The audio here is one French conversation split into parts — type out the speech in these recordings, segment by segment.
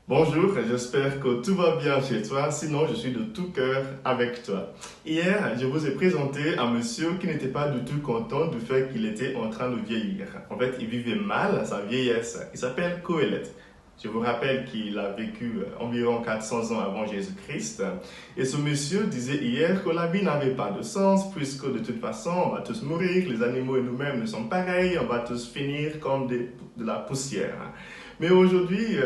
Bonjour, j'espère que tout va bien chez toi, sinon je suis de tout cœur avec toi. Hier, je vous ai présenté un monsieur qui n'était pas du tout content du fait qu'il était en train de vieillir. En fait, il vivait mal sa vieillesse. Il s'appelle Coëlette. Je vous rappelle qu'il a vécu environ 400 ans avant Jésus-Christ. Et ce monsieur disait hier que la vie n'avait pas de sens, puisque de toute façon, on va tous mourir, les animaux et nous-mêmes ne sommes pareils, on va tous finir comme de la poussière. Mais aujourd'hui,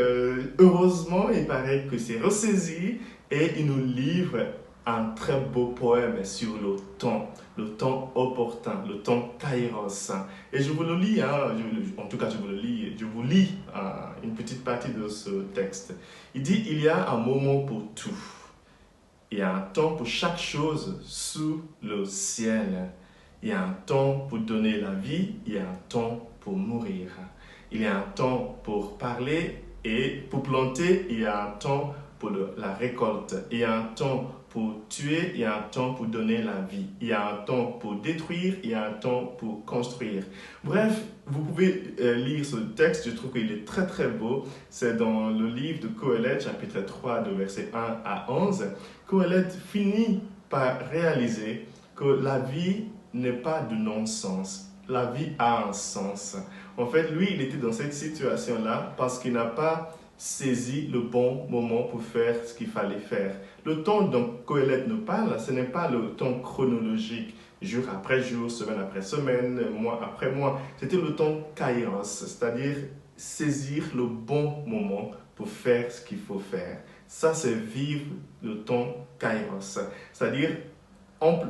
heureusement, il paraît que c'est ressaisi et il nous livre un très beau poème sur le temps opportun, le temps kairos. Et je vous le lis, hein, en tout cas je vous le lis, je vous lis une petite partie de ce texte. Il dit, il y a un moment pour tout. Il y a un temps pour chaque chose sous le ciel. Il y a un temps pour donner la vie, il y a un temps pour mourir. Il y a un temps pour parler et pour planter, il y a un temps pour la récolte. Il y a un temps pour tuer, il y a un temps pour donner la vie. Il y a un temps pour détruire, il y a un temps pour construire. Bref, vous pouvez lire ce texte, je trouve qu'il est très très beau. C'est dans le livre de Coëlette, chapitre 3, de versets 1 à 11. Coëlette finit par réaliser que la vie n'est pas du non-sens. La vie a un sens. En fait, lui, il était dans cette situation-là parce qu'il n'a pas saisi le bon moment pour faire ce qu'il fallait faire. Le temps dont Coëlette nous parle, ce n'est pas le temps chronologique, jour après jour, semaine après semaine, mois après mois. C'était le temps kairos, c'est-à-dire saisir le bon moment pour faire ce qu'il faut faire. Ça, c'est vivre le temps kairos, c'est-à-dire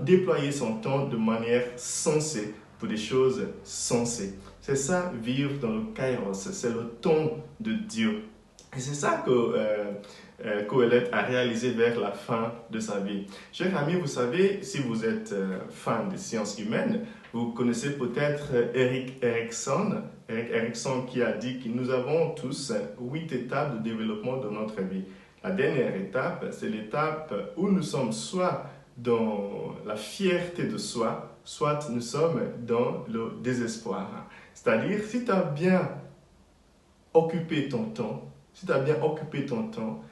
déployer son temps de manière sensée pour des choses sensées. C'est ça, vivre dans le kairos, c'est le temps de Dieu. Et c'est ça que Coëlette a réalisé vers la fin de sa vie. Chers amis, vous savez, si vous êtes fan des sciences humaines, vous connaissez peut-être Erik Erikson. Erik Erikson qui a dit que nous avons tous 8 étapes de développement de notre vie. La dernière étape, c'est l'étape où nous sommes soit dans la fierté de soi, soit nous sommes dans le désespoir. C'est-à-dire, si tu as bien occupé ton temps, si tu as bien occupé ton temps,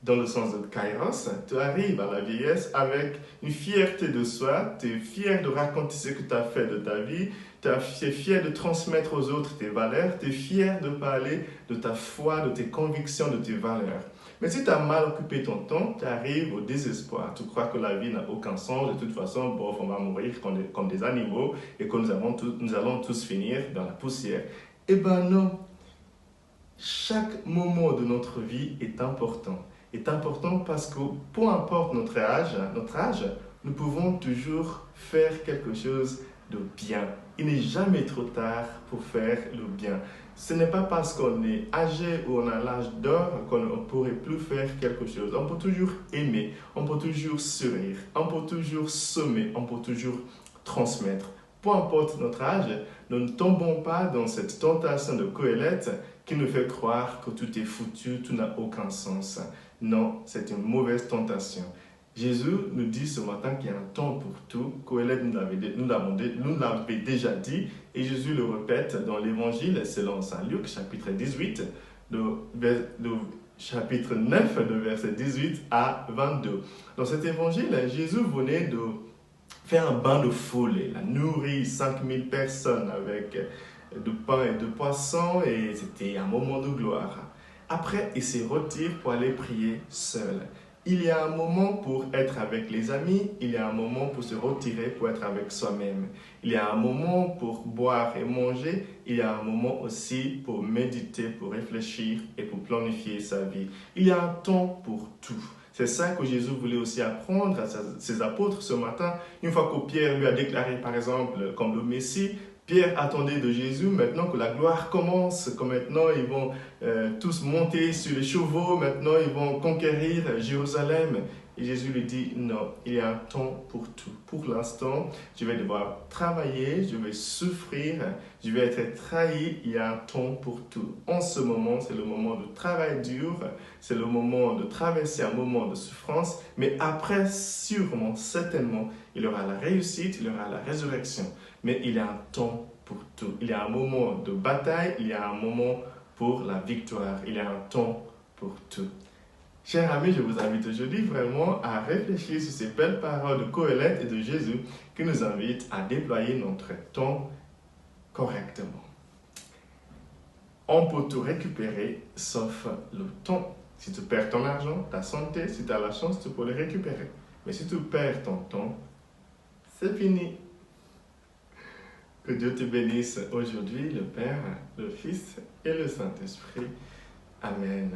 dans le sens de kairos, tu arrives à la vieillesse avec une fierté de soi, tu es fier de raconter ce que tu as fait de ta vie, tu es fier de transmettre aux autres tes valeurs, tu es fier de parler de ta foi, de tes convictions, de tes valeurs. Mais si tu as mal occupé ton temps, tu arrives au désespoir. Tu crois que la vie n'a aucun sens, de toute façon, bon, on va mourir comme des animaux et que nous allons tous finir dans la poussière. Eh bien non, chaque moment de notre vie est important. Est important parce que peu importe notre âge, nous pouvons toujours faire quelque chose de bien. Il n'est jamais trop tard pour faire le bien. Ce n'est pas parce qu'on est âgé ou on a l'âge d'or qu'on ne pourrait plus faire quelque chose. On peut toujours aimer, on peut toujours sourire, on peut toujours semer, on peut toujours transmettre. Peu importe notre âge, nous ne tombons pas dans cette tentation de Coëlette qui nous fait croire que tout est foutu, tout n'a aucun sens. Non, c'est une mauvaise tentation. Jésus nous dit ce matin qu'il y a un temps pour tout. Coëlette nous l'avait déjà dit et Jésus le répète dans l'évangile selon Saint Luc, chapitre 18, chapitre 9, de verset 18 à 22. Dans cet évangile, Jésus venait de faire un bain de foule. Il a nourri 5000 personnes avec de pain et de poisson et c'était un moment de gloire. Après, il se retire pour aller prier seul. Il y a un moment pour être avec les amis, il y a un moment pour se retirer pour être avec soi-même. Il y a un moment pour boire et manger, il y a un moment aussi pour méditer, pour réfléchir et pour planifier sa vie. Il y a un temps pour tout. C'est ça que Jésus voulait aussi apprendre à ses apôtres ce matin. Une fois que Pierre lui a déclaré, par exemple, comme le Messie, Pierre attendait de Jésus maintenant que la gloire commence, que maintenant ils vont tous monter sur les chevaux, maintenant ils vont conquérir Jérusalem. Et Jésus lui dit, non, il y a un temps pour tout. Pour l'instant, je vais devoir travailler, je vais souffrir, je vais être trahi, il y a un temps pour tout. En ce moment, c'est le moment de travail dur, c'est le moment de traverser un moment de souffrance, mais après, sûrement, certainement, il y aura la réussite, il y aura la résurrection. Mais il y a un temps pour tout. Il y a un moment de bataille, il y a un moment pour la victoire. Il y a un temps pour tout. Chers amis, je vous invite aujourd'hui vraiment à réfléchir sur ces belles paroles de Qoheleth et de Jésus qui nous invitent à déployer notre temps correctement. On peut tout récupérer sauf le temps. Si tu perds ton argent, ta santé, si tu as la chance, tu peux le récupérer. Mais si tu perds ton temps, c'est fini. Que Dieu te bénisse aujourd'hui, le Père, le Fils et le Saint-Esprit. Amen.